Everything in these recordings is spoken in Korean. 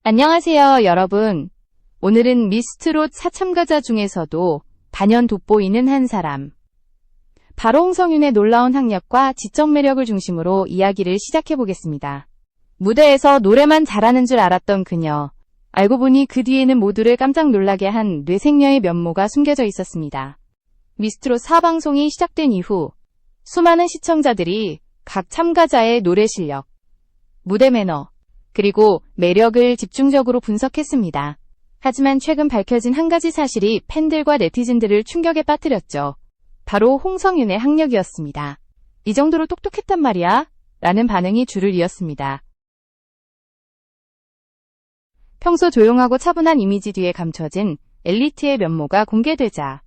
안녕하세요, 여러분. 오늘은 미스트롯 4참가자 중에서도 단연 돋보이는 한 사람. 바로 홍성윤의 놀라운 학력과 지적 매력을 중심으로 이야기를 시작해보겠습니다. 무대에서 노래만 잘하는 줄 알았던 그녀. 알고 보니 그 뒤에는 모두를 깜짝 놀라게 한 뇌생녀의 면모가 숨겨져 있었습니다. 미스트롯 4방송이 시작된 이후 수많은 시청자들이 각 참가자의 노래 실력, 무대 매너, 그리고 매력을 집중적으로 분석했습니다. 하지만 최근 밝혀진 한 가지 사실이 팬들과 네티즌들을 충격에 빠뜨렸죠. 바로 홍성윤의 학력이었습니다. 이 정도로 똑똑했단 말이야? 라는 반응이 줄을 이었습니다. 평소 조용하고 차분한 이미지 뒤에 감춰진 엘리트의 면모가 공개되자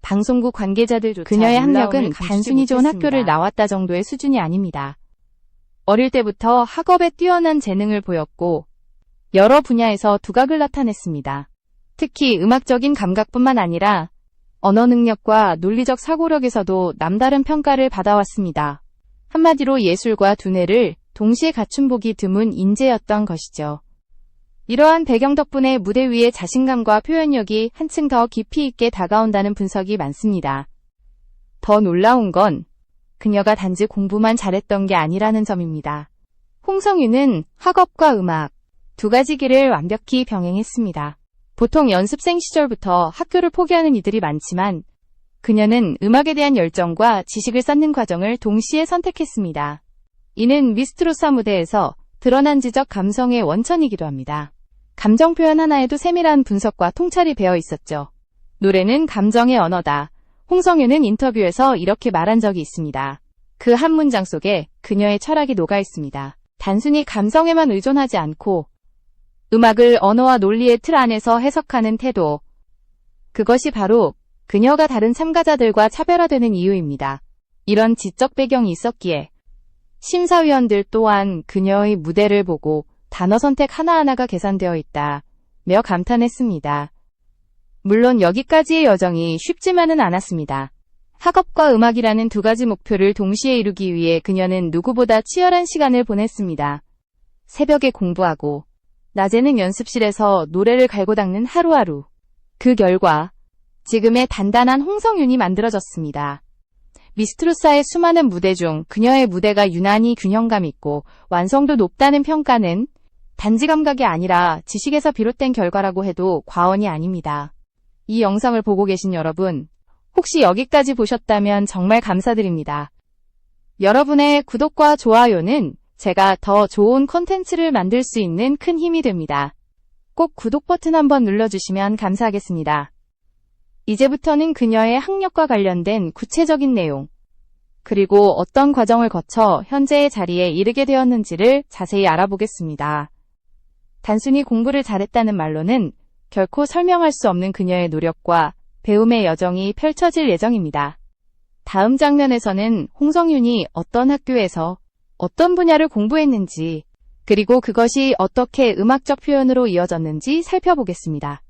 방송국 관계자들조차 그녀의 학력은 단순히 좋은 학교를 나왔다 정도의 수준이 아닙니다. 어릴 때부터 학업에 뛰어난 재능을 보였고 여러 분야에서 두각을 나타냈습니다. 특히 음악적인 감각뿐만 아니라 언어 능력과 논리적 사고력에서도 남다른 평가를 받아왔습니다. 한마디로 예술과 두뇌를 동시에 갖춘 보기 드문 인재였던 것이죠. 이러한 배경 덕분에 무대 위의 자신감과 표현력이 한층 더 깊이 있게 다가온다는 분석이 많습니다. 더 놀라운 건 그녀가 단지 공부만 잘했던 게 아니라는 점입니다. 홍성윤은 학업과 음악 두 가지 길을 완벽히 병행했습니다. 보통 연습생 시절부터 학교를 포기하는 이들이 많지만 그녀는 음악에 대한 열정과 지식을 쌓는 과정을 동시에 선택했습니다. 이는 미스트롯 무대에서 드러난 지적 감성의 원천이기도 합니다. 감정 표현 하나에도 세밀한 분석과 통찰이 배어 있었죠. 노래는 감정의 언어다. 홍성윤은 인터뷰에서 이렇게 말한 적이 있습니다. 그 한 문장 속에 그녀의 철학이 녹아 있습니다. 단순히 감성에만 의존하지 않고 음악을 언어와 논리의 틀 안에서 해석하는 태도. 그것이 바로 그녀가 다른 참가자들과 차별화되는 이유입니다. 이런 지적 배경이 있었기에 심사위원들 또한 그녀의 무대를 보고 단어 선택 하나하나가 계산되어 있다며 감탄했습니다. 물론 여기까지의 여정이 쉽지만은 않았습니다. 학업과 음악이라는 두 가지 목표를 동시에 이루기 위해 그녀는 누구보다 치열한 시간을 보냈습니다. 새벽에 공부하고 낮에는 연습실에서 노래를 갈고 닦는 하루하루. 그 결과 지금의 단단한 홍성윤이 만들어졌습니다. 미스트롯사의 수많은 무대 중 그녀의 무대가 유난히 균형감 있고 완성도 높다는 평가는 단지 감각이 아니라 지식에서 비롯된 결과라고 해도 과언이 아닙니다. 이 영상을 보고 계신 여러분, 혹시 여기까지 보셨다면 정말 감사드립니다. 여러분의 구독과 좋아요는 제가 더 좋은 콘텐츠를 만들 수 있는 큰 힘이 됩니다. 꼭 구독 버튼 한번 눌러주시면 감사하겠습니다. 이제부터는 그녀의 학력과 관련된 구체적인 내용, 그리고 어떤 과정을 거쳐 현재의 자리에 이르게 되었는지를 자세히 알아보겠습니다. 단순히 공부를 잘했다는 말로는 결코 설명할 수 없는 그녀의 노력과 배움의 여정이 펼쳐질 예정입니다. 다음 장면에서는 홍성윤이 어떤 학교에서 어떤 분야를 공부했는지, 그리고 그것이 어떻게 음악적 표현으로 이어졌는지 살펴보겠습니다.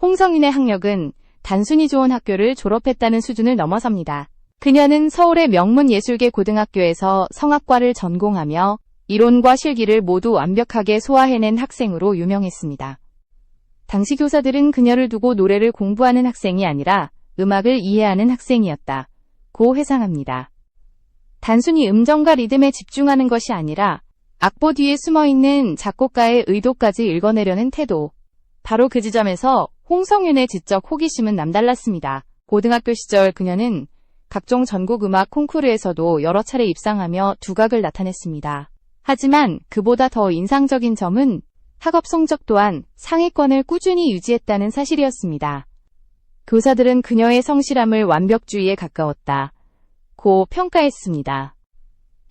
홍성윤의 학력은 단순히 좋은 학교를 졸업했다는 수준을 넘어섭니다. 그녀는 서울의 명문 예술계 고등학교에서 성악과를 전공하며 이론과 실기를 모두 완벽하게 소화해낸 학생으로 유명했습니다. 당시 교사들은 그녀를 두고 노래를 공부하는 학생이 아니라 음악을 이해하는 학생이었다고 회상합니다. 단순히 음정과 리듬에 집중하는 것이 아니라 악보 뒤에 숨어있는 작곡가의 의도까지 읽어내려는 태도. 바로 그 지점에서 홍성윤의 지적 호기심은 남달랐습니다. 고등학교 시절 그녀는 각종 전국 음악 콩쿠르에서도 여러 차례 입상하며 두각을 나타냈습니다. 하지만 그보다 더 인상적인 점은 학업 성적 또한 상위권을 꾸준히 유지했다는 사실이었습니다. 교사들은 그녀의 성실함을 완벽주의에 가까웠다고 평가했습니다.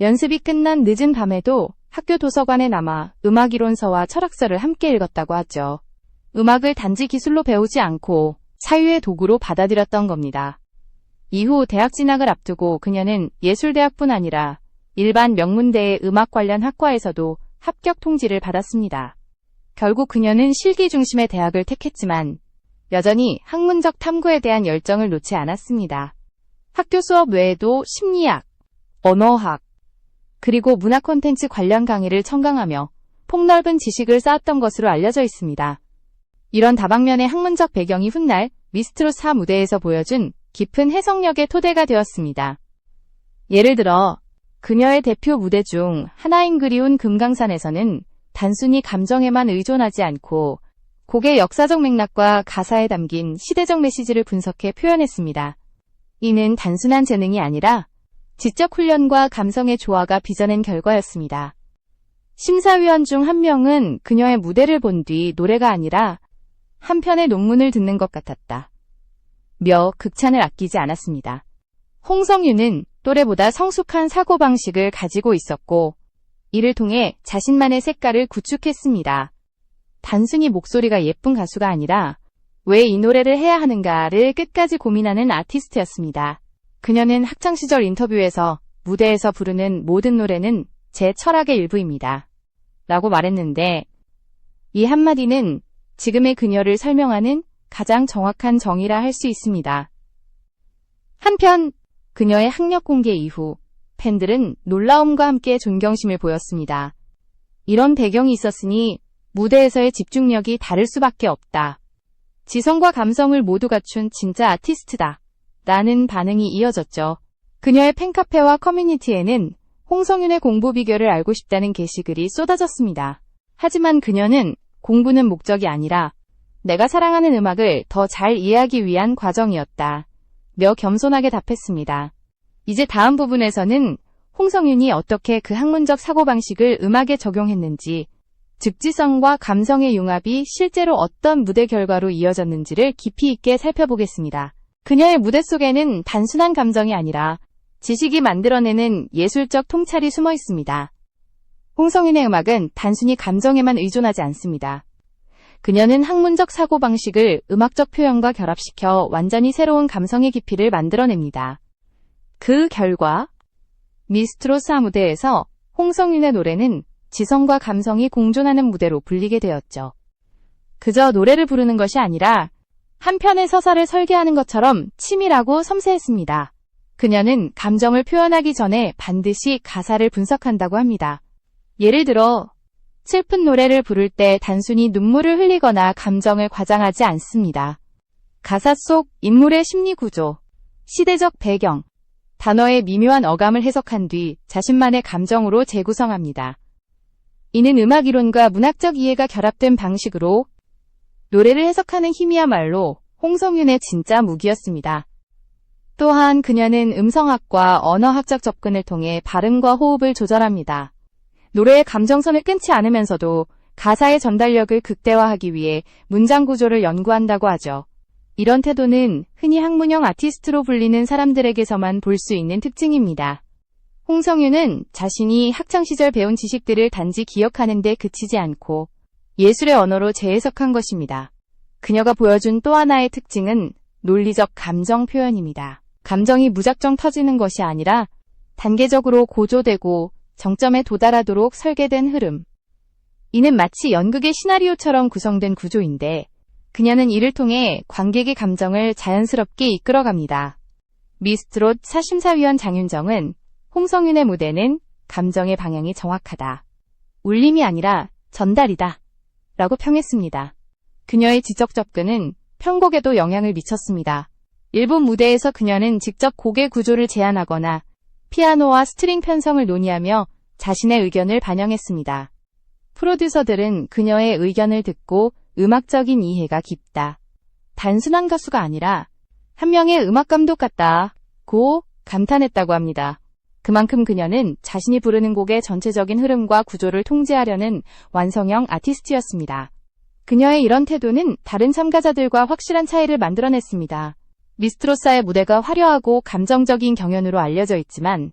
연습이 끝난 늦은 밤에도 학교 도서관에 남아 음악이론서와 철학서를 함께 읽었다고 하죠. 음악을 단지 기술로 배우지 않고 사유의 도구로 받아들였던 겁니다. 이후 대학 진학을 앞두고 그녀는 예술대학뿐 아니라 일반 명문대의 음악 관련 학과에서도 합격 통지를 받았습니다. 결국 그녀는 실기 중심의 대학을 택했지만 여전히 학문적 탐구에 대한 열정을 놓지 않았습니다. 학교 수업 외에도 심리학, 언어학, 그리고 문화 콘텐츠 관련 강의를 첨강하며 폭넓은 지식을 쌓았던 것으로 알려져 있습니다. 이런 다방면의 학문적 배경이 훗날 미스트로스 무대에서 보여준 깊은 해석력의 토대가 되었습니다. 예를 들어 그녀의 대표 무대 중 하나인 그리운 금강산에서는 단순히 감정에만 의존하지 않고 곡의 역사적 맥락과 가사에 담긴 시대적 메시지를 분석해 표현했습니다. 이는 단순한 재능이 아니라 지적 훈련과 감성의 조화가 빚어낸 결과였습니다. 심사위원 중 한 명은 그녀의 무대를 본 뒤 노래가 아니라 한 편의 논문을 듣는 것 같았다 며 극찬을 아끼지 않았습니다. 홍성유는 또래보다 성숙한 사고방식을 가지고 있었고 이를 통해 자신만의 색깔을 구축했습니다. 단순히 목소리가 예쁜 가수가 아니라 왜 이 노래를 해야 하는가를 끝까지 고민하는 아티스트였습니다. 그녀는 학창시절 인터뷰에서 무대에서 부르는 모든 노래는 제 철학의 일부입니다. 라고 말했는데 이 한마디는 지금의 그녀를 설명하는 가장 정확한 정의라 할 수 있습니다. 한편 그녀의 학력 공개 이후 팬들은 놀라움과 함께 존경심을 보였습니다. 이런 배경이 있었으니 무대에서의 집중력이 다를 수밖에 없다. 지성과 감성을 모두 갖춘 진짜 아티스트다. 라는 반응이 이어졌죠. 그녀의 팬카페와 커뮤니티에는 홍성윤의 공부 비결을 알고 싶다는 게시글이 쏟아졌습니다. 하지만 그녀는 공부는 목적이 아니라 내가 사랑하는 음악을 더 잘 이해하기 위한 과정이었다. 며 겸손하게 답했습니다. 이제 다음 부분에서는 홍성윤이 어떻게 그 학문적 사고방식을 음악에 적용했는지, 즉지성과 감성의 융합이 실제로 어떤 무대 결과로 이어졌는지를 깊이 있게 살펴보겠습니다. 그녀의 무대 속에는 단순한 감정이 아니라 지식이 만들어내는 예술적 통찰이 숨어 있습니다. 홍성윤의 음악은 단순히 감정에만 의존하지 않습니다. 그녀는 학문적 사고방식을 음악적 표현과 결합시켜 완전히 새로운 감성의 깊이를 만들어냅니다. 그 결과 미스트로스 무대에서 홍성윤의 노래는 지성과 감성이 공존하는 무대로 불리게 되었죠. 그저 노래를 부르는 것이 아니라 한 편의 서사를 설계하는 것처럼 치밀하고 섬세했습니다. 그녀는 감정을 표현하기 전에 반드시 가사를 분석한다고 합니다. 예를 들어 슬픈 노래를 부를 때 단순히 눈물을 흘리거나 감정을 과장하지 않습니다. 가사 속 인물의 심리 구조, 시대적 배경, 단어의 미묘한 어감을 해석한 뒤 자신만의 감정으로 재구성합니다. 이는 음악 이론과 문학적 이해가 결합된 방식으로 노래를 해석하는 힘이야말로 홍성윤의 진짜 무기였습니다. 또한 그녀는 음성학과 언어학적 접근을 통해 발음과 호흡을 조절합니다. 노래의 감정선을 끊지 않으면서도 가사의 전달력을 극대화하기 위해 문장 구조를 연구한다고 하죠. 이런 태도는 흔히 학문형 아티스트로 불리는 사람들에게서만 볼 수 있는 특징입니다. 홍성윤은 자신이 학창시절 배운 지식들을 단지 기억하는 데 그치지 않고 예술의 언어로 재해석한 것입니다. 그녀가 보여준 또 하나의 특징은 논리적 감정 표현입니다. 감정이 무작정 터지는 것이 아니라 단계적으로 고조되고 정점에 도달하도록 설계된 흐름. 이는 마치 연극의 시나리오처럼 구성된 구조인데 그녀는 이를 통해 관객의 감정을 자연스럽게 이끌어갑니다. 미스트롯 사심사위원 장윤정은 홍성윤의 무대는 감정의 방향이 정확하다. 울림이 아니라 전달이다. 라고 평했습니다. 그녀의 지적 접근은 편곡에도 영향을 미쳤습니다. 일부 무대에서 그녀는 직접 곡의 구조를 제안하거나 피아노와 스트링 편성을 논의하며 자신의 의견을 반영했습니다. 프로듀서들은 그녀의 의견을 듣고 음악적인 이해가 깊다. 단순한 가수가 아니라 한 명의 음악 감독 같다고 감탄했다고 합니다. 그만큼 그녀는 자신이 부르는 곡의 전체적인 흐름과 구조를 통제하려는 완성형 아티스트였습니다. 그녀의 이런 태도는 다른 참가자들과 확실한 차이를 만들어냈습니다. 미스트로스의 무대가 화려하고 감정적인 경연으로 알려져 있지만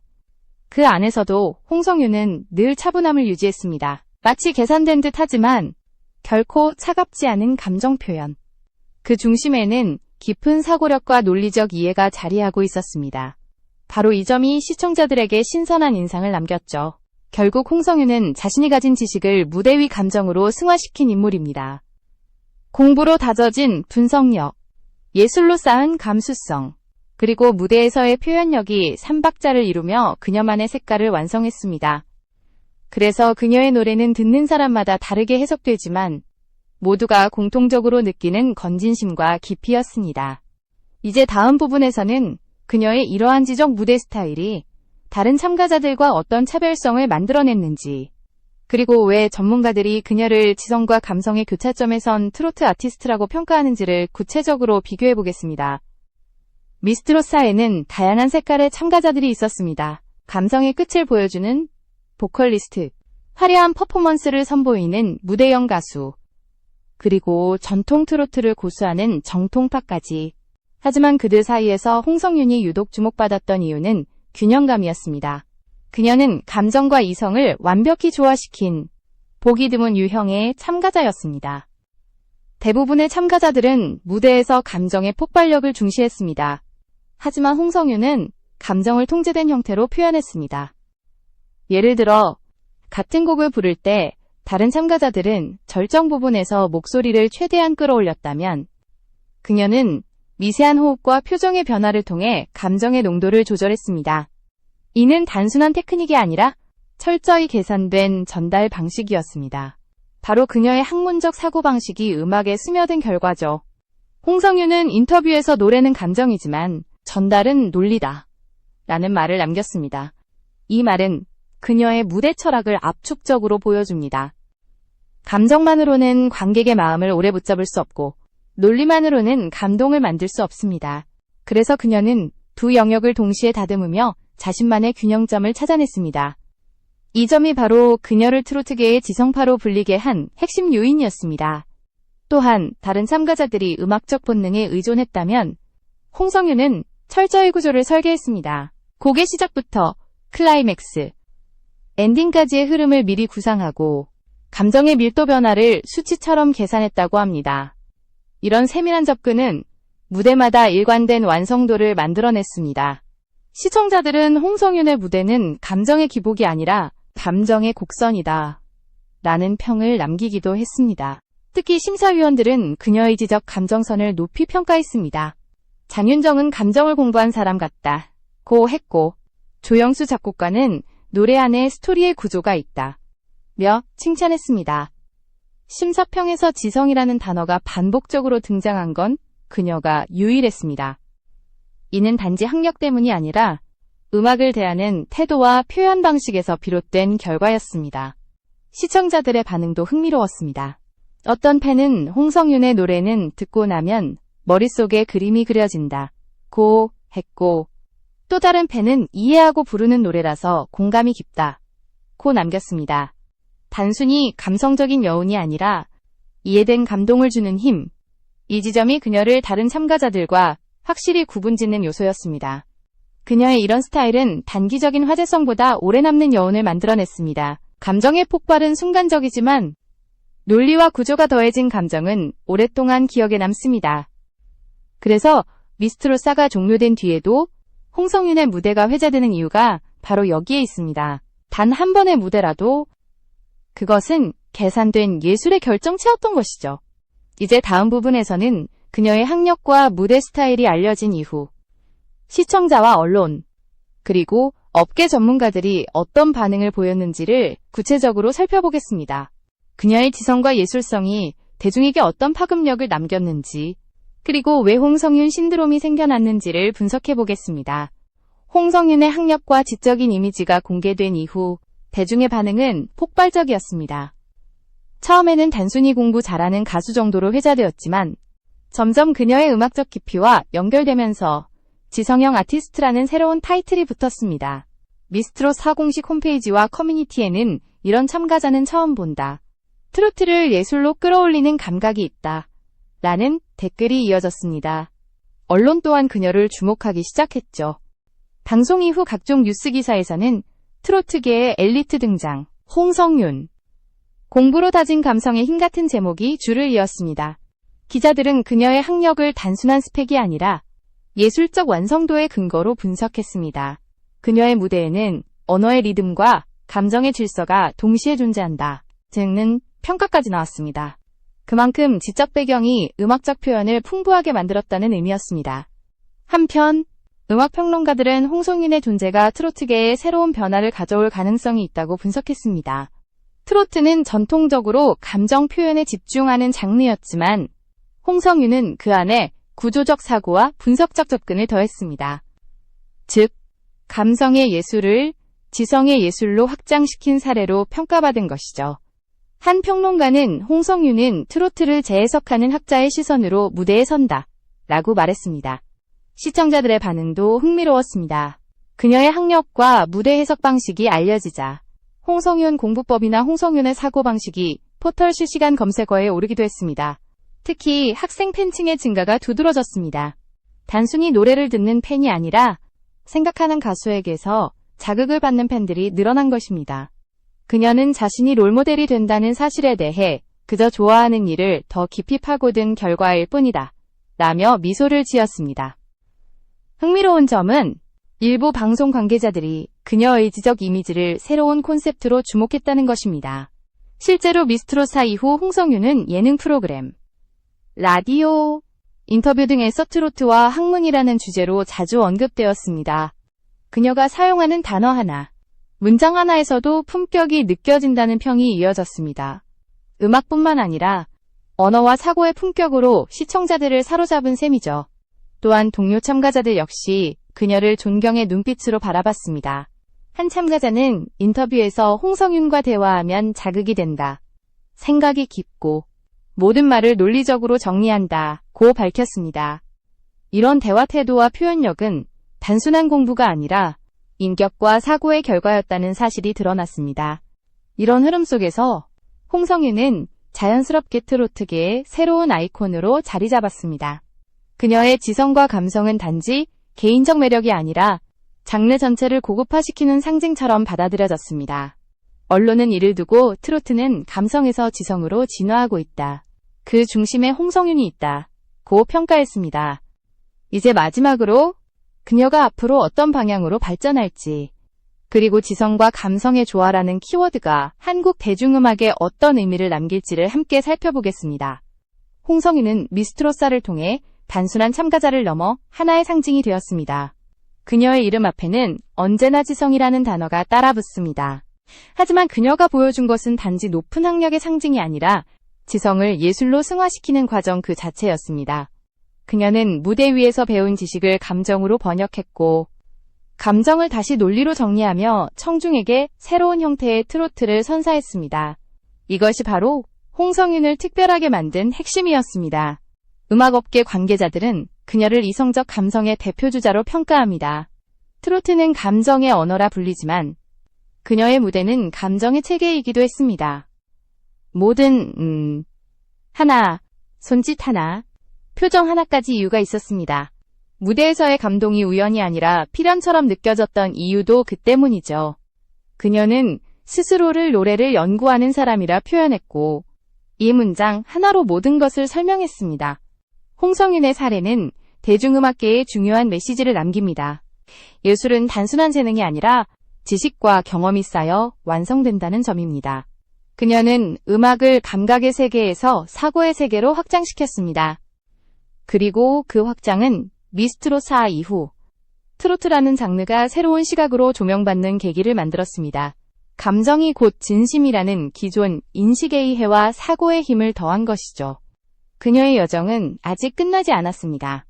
그 안에서도 홍성윤은 늘 차분함을 유지했습니다. 마치 계산된 듯 하지만 결코 차갑지 않은 감정 표현. 그 중심에는 깊은 사고력과 논리적 이해가 자리하고 있었습니다. 바로 이 점이 시청자들에게 신선한 인상을 남겼죠. 결국 홍성윤은 자신이 가진 지식을 무대 위 감정으로 승화시킨 인물입니다. 공부로 다져진 분석력, 예술로 쌓은 감수성, 그리고 무대에서의 표현력이 삼박자를 이루며 그녀만의 색깔을 완성했습니다. 그래서 그녀의 노래는 듣는 사람마다 다르게 해석되지만 모두가 공통적으로 느끼는 건진심과 깊이였습니다. 이제 다음 부분에서는 그녀의 이러한 지적 무대 스타일이 다른 참가자들과 어떤 차별성을 만들어냈는지, 그리고 왜 전문가들이 그녀를 지성과 감성의 교차점에 선 트로트 아티스트라고 평가하는지를 구체적으로 비교해 보겠습니다. 미스트로사에는 다양한 색깔의 참가자들이 있었습니다. 감성의 끝을 보여주는 보컬리스트, 화려한 퍼포먼스를 선보이는 무대형 가수, 그리고 전통 트로트를 고수하는 정통파까지. 하지만 그들 사이에서 홍성윤이 유독 주목받았던 이유는 균형감이었습니다. 그녀는 감정과 이성을 완벽히 조화시킨 보기 드문 유형의 참가자였습니다. 대부분의 참가자들은 무대에서 감정의 폭발력을 중시했습니다. 하지만 홍성윤은 감정을 통제된 형태로 표현했습니다. 예를 들어 같은 곡을 부를 때 다른 참가자들은 절정 부분에서 목소리를 최대한 끌어올렸다면 그녀는 미세한 호흡과 표정의 변화를 통해 감정의 농도를 조절했습니다. 이는 단순한 테크닉이 아니라 철저히 계산된 전달 방식이었습니다. 바로 그녀의 학문적 사고방식이 음악에 스며든 결과죠. 홍성윤은 인터뷰에서 노래는 감정이지만 전달은 논리다 라는 말을 남겼습니다. 이 말은 그녀의 무대 철학을 압축적으로 보여줍니다. 감정만으로는 관객의 마음을 오래 붙잡을 수 없고 논리만으로는 감동을 만들 수 없습니다. 그래서 그녀는 두 영역을 동시에 다듬으며 자신만의 균형점을 찾아냈습니다. 이 점이 바로 그녀를 트로트계의 지성파로 불리게 한 핵심 요인이었습니다. 또한 다른 참가자들이 음악적 본능에 의존했다면 홍성윤은 철저히 구조를 설계했습니다. 곡의 시작부터 클라이맥스, 엔딩까지의 흐름을 미리 구상하고 감정의 밀도 변화를 수치처럼 계산했다고 합니다. 이런 세밀한 접근은 무대마다 일관된 완성도를 만들어냈습니다. 시청자들은 홍성윤의 무대는 감정의 기복이 아니라 감정의 곡선이다 라는 평을 남기기도 했습니다. 특히 심사위원들은 그녀의 지적 감정선을 높이 평가했습니다. 장윤정은 감정을 공부한 사람 같다고 했고, 조영수 작곡가는 노래 안에 스토리의 구조가 있다 며 칭찬했습니다. 심사평에서 지성이라는 단어가 반복적으로 등장한 건 그녀가 유일했습니다. 이는 단지 학력 때문이 아니라 음악을 대하는 태도와 표현 방식에서 비롯된 결과였습니다. 시청자들의 반응도 흥미로웠습니다. 어떤 팬은 홍성윤의 노래는 듣고 나면 머릿속에 그림이 그려진다고 했고, 또 다른 팬은 이해하고 부르는 노래라서 공감이 깊다고 남겼습니다. 단순히 감성적인 여운이 아니라 이해된 감동을 주는 힘, 이 지점이 그녀를 다른 참가자들과 확실히 구분짓는 요소였습니다. 그녀의 이런 스타일은 단기적인 화제성보다 오래 남는 여운을 만들어냈습니다. 감정의 폭발은 순간적이지만 논리와 구조가 더해진 감정은 오랫동안 기억에 남습니다. 그래서 미스트로사가 종료된 뒤에도 홍성윤의 무대가 회자되는 이유가 바로 여기에 있습니다. 단 한 번의 무대라도 그것은 계산된 예술의 결정체였던 것이죠. 이제 다음 부분에서는 그녀의 학력과 무대 스타일이 알려진 이후 시청자와 언론, 그리고 업계 전문가들이 어떤 반응을 보였는지를 구체적으로 살펴보겠습니다. 그녀의 지성과 예술성이 대중에게 어떤 파급력을 남겼는지, 그리고 왜 홍성윤 신드롬이 생겨났는지를 분석해 보겠습니다. 홍성윤의 학력과 지적인 이미지가 공개된 이후 대중의 반응은 폭발적이었습니다. 처음에는 단순히 공부 잘하는 가수 정도로 회자되었지만 점점 그녀의 음악적 깊이와 연결되면서 지성형 아티스트라는 새로운 타이틀이 붙었습니다. 미스트롯 공식 홈페이지와 커뮤니티에는 이런 참가자는 처음 본다, 트로트를 예술로 끌어올리는 감각이 있다 라는 댓글이 이어졌습니다. 언론 또한 그녀를 주목하기 시작했죠. 방송 이후 각종 뉴스 기사에서는 트로트계의 엘리트 등장, 홍성윤, 공부로 다진 감성의 힘 같은 제목이 줄을 이었습니다. 기자들은 그녀의 학력을 단순한 스펙이 아니라 예술적 완성도의 근거로 분석했습니다. 그녀의 무대에는 언어의 리듬과 감정의 질서가 동시에 존재한다 등은 평가까지 나왔습니다. 그만큼 지적 배경이 음악적 표현을 풍부하게 만들었다는 의미였습니다. 한편 음악평론가들은 홍성윤의 존재가 트로트계에 새로운 변화를 가져올 가능성이 있다고 분석했습니다. 트로트는 전통적으로 감정 표현에 집중하는 장르였지만 홍성윤은 그 안에 구조적 사고와 분석적 접근을 더했습니다. 즉, 감성의 예술을 지성의 예술로 확장시킨 사례로 평가받은 것이죠. 한 평론가는 홍성윤은 트로트를 재해석하는 학자의 시선으로 무대에 선다 라고 말했습니다. 시청자들의 반응도 흥미로웠습니다. 그녀의 학력과 무대 해석 방식이 알려지자 홍성윤 공부법이나 홍성윤의 사고방식이 포털 실시간 검색어에 오르기도 했습니다. 특히 학생 팬층의 증가가 두드러졌습니다. 단순히 노래를 듣는 팬이 아니라 생각하는 가수에게서 자극을 받는 팬들이 늘어난 것입니다. 그녀는 자신이 롤모델이 된다는 사실에 대해 그저 좋아하는 일을 더 깊이 파고든 결과일 뿐이다 라며 미소를 지었습니다. 흥미로운 점은 일부 방송 관계자들이 그녀의 지적 이미지를 새로운 콘셉트로 주목했다는 것입니다. 실제로 미스트롯사 이후 홍성윤은 예능 프로그램, 라디오, 인터뷰 등에서 트로트와 학문이라는 주제로 자주 언급되었습니다. 그녀가 사용하는 단어 하나, 문장 하나에서도 품격이 느껴진다는 평이 이어졌습니다. 음악뿐만 아니라 언어와 사고의 품격으로 시청자들을 사로잡은 셈이죠. 또한 동료 참가자들 역시 그녀를 존경의 눈빛으로 바라봤습니다. 한 참가자는 인터뷰에서 홍성윤과 대화하면 자극이 된다. 생각이 깊고 모든 말을 논리적으로 정리한다고 밝혔습니다. 이런 대화 태도와 표현력은 단순한 공부가 아니라 인격과 사고의 결과였다는 사실이 드러났습니다. 이런 흐름 속에서 홍성윤은 자연스럽게 트로트계의 새로운 아이콘으로 자리 잡았습니다. 그녀의 지성과 감성은 단지 개인적 매력이 아니라 장르 전체를 고급화시키는 상징처럼 받아들여졌습니다. 언론은 이를 두고 트로트는 감성에서 지성으로 진화하고 있다. 그 중심에 홍성윤이 있다. 고 평가했습니다. 이제 마지막으로 그녀가 앞으로 어떤 방향으로 발전할지, 그리고 지성과 감성의 조화라는 키워드가 한국 대중음악에 어떤 의미를 남길지를 함께 살펴보겠습니다. 홍성윤은 미스트롯사를 통해 단순한 참가자를 넘어 하나의 상징이 되었습니다. 그녀의 이름 앞에는 언제나 지성이라는 단어가 따라붙습니다. 하지만 그녀가 보여준 것은 단지 높은 학력의 상징이 아니라 지성을 예술로 승화시키는 과정 그 자체였습니다. 그녀는 무대 위에서 배운 지식을 감정으로 번역했고, 감정을 다시 논리로 정리하며 청중에게 새로운 형태의 트로트를 선사했습니다. 이것이 바로 홍성윤을 특별하게 만든 핵심이었습니다. 음악업계 관계자들은 그녀를 이성적 감성의 대표주자로 평가합니다. 트로트는 감정의 언어라 불리지만 그녀의 무대는 감정의 체계이기도 했습니다. 모든 하나, 손짓 하나, 표정 하나까지 이유가 있었습니다. 무대에서의 감동이 우연이 아니라 필연처럼 느껴졌던 이유도 그 때문이죠. 그녀는 스스로를 노래를 연구하는 사람이라 표현했고, 이 문장 하나로 모든 것을 설명했습니다. 홍성윤의 사례는 대중음악계에 중요한 메시지를 남깁니다. 예술은 단순한 재능이 아니라 지식과 경험이 쌓여 완성된다는 점입니다. 그녀는 음악을 감각의 세계에서 사고의 세계로 확장시켰습니다. 그리고 그 확장은 미스트롯사 이후 트로트라는 장르가 새로운 시각으로 조명받는 계기를 만들었습니다. 감정이 곧 진심이라는 기존 인식의 이해와 사고의 힘을 더한 것이죠. 그녀의 여정은 아직 끝나지 않았습니다.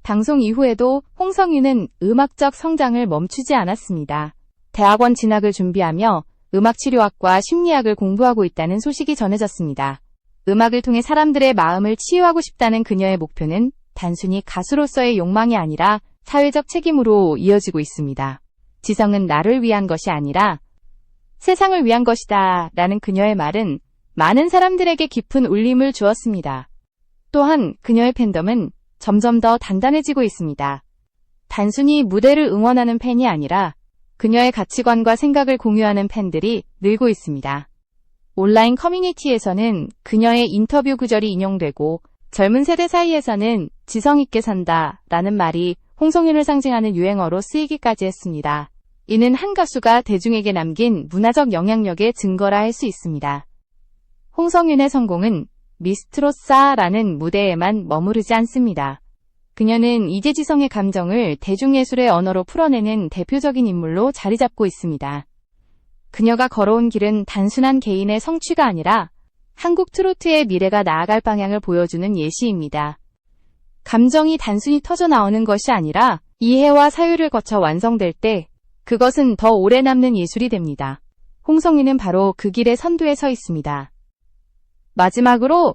방송 이후에도 홍성윤은 음악적 성장을 멈추지 않았습니다. 대학원 진학을 준비하며 음악치료학과 심리학을 공부하고 있다는 소식이 전해졌습니다. 음악을 통해 사람들의 마음을 치유하고 싶다는 그녀의 목표는 단순히 가수로서의 욕망이 아니라 사회적 책임으로 이어지고 있습니다. 지성은 나를 위한 것이 아니라 세상을 위한 것이다 라는 그녀의 말은 많은 사람들에게 깊은 울림을 주었습니다. 또한 그녀의 팬덤은 점점 더 단단해지고 있습니다. 단순히 무대를 응원하는 팬이 아니라 그녀의 가치관과 생각을 공유하는 팬들이 늘고 있습니다. 온라인 커뮤니티에서는 그녀의 인터뷰 구절이 인용되고 젊은 세대 사이에서는 지성 있게 산다 라는 말이 홍성윤을 상징하는 유행어로 쓰이기까지 했습니다. 이는 한 가수가 대중에게 남긴 문화적 영향력의 증거라 할 수 있습니다. 홍성윤의 성공은 미스트롯사라는 무대에만 머무르지 않습니다. 그녀는 이재지성의 감정을 대중예술의 언어로 풀어내는 대표적인 인물로 자리 잡고 있습니다. 그녀가 걸어온 길은 단순한 개인의 성취가 아니라 한국 트로트의 미래가 나아갈 방향을 보여주는 예시입니다. 감정이 단순히 터져나오는 것이 아니라 이해와 사유를 거쳐 완성될 때 그것은 더 오래 남는 예술이 됩니다. 홍성유는 바로 그 길의 선두에 서 있습니다. 마지막으로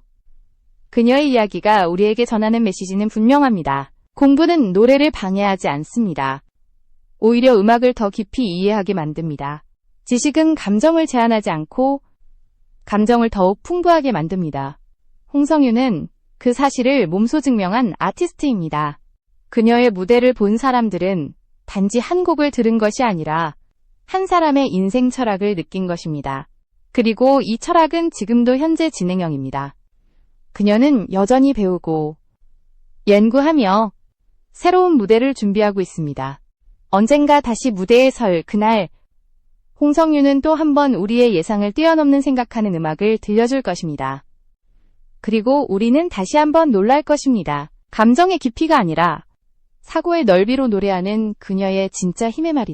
그녀의 이야기가 우리에게 전하는 메시지는 분명합니다. 공부는 노래를 방해하지 않습니다. 오히려 음악을 더 깊이 이해하게 만듭니다. 지식은 감정을 제한하지 않고 감정을 더욱 풍부하게 만듭니다. 홍성유는 그 사실을 몸소 증명한 아티스트입니다. 그녀의 무대를 본 사람들은 단지 한 곡을 들은 것이 아니라 한 사람의 인생 철학을 느낀 것입니다. 그리고 이 철학은 지금도 현재 진행형입니다. 그녀는 여전히 배우고 연구하며 새로운 무대를 준비하고 있습니다. 언젠가 다시 무대에 설 그날 홍성유는 또 한 번 우리의 예상을 뛰어넘는 생각하는 음악을 들려줄 것입니다. 그리고 우리는 다시 한번 놀랄 것입니다. 감정의 깊이가 아니라 사고의 넓이로 노래하는 그녀의 진짜 힘의 말이다.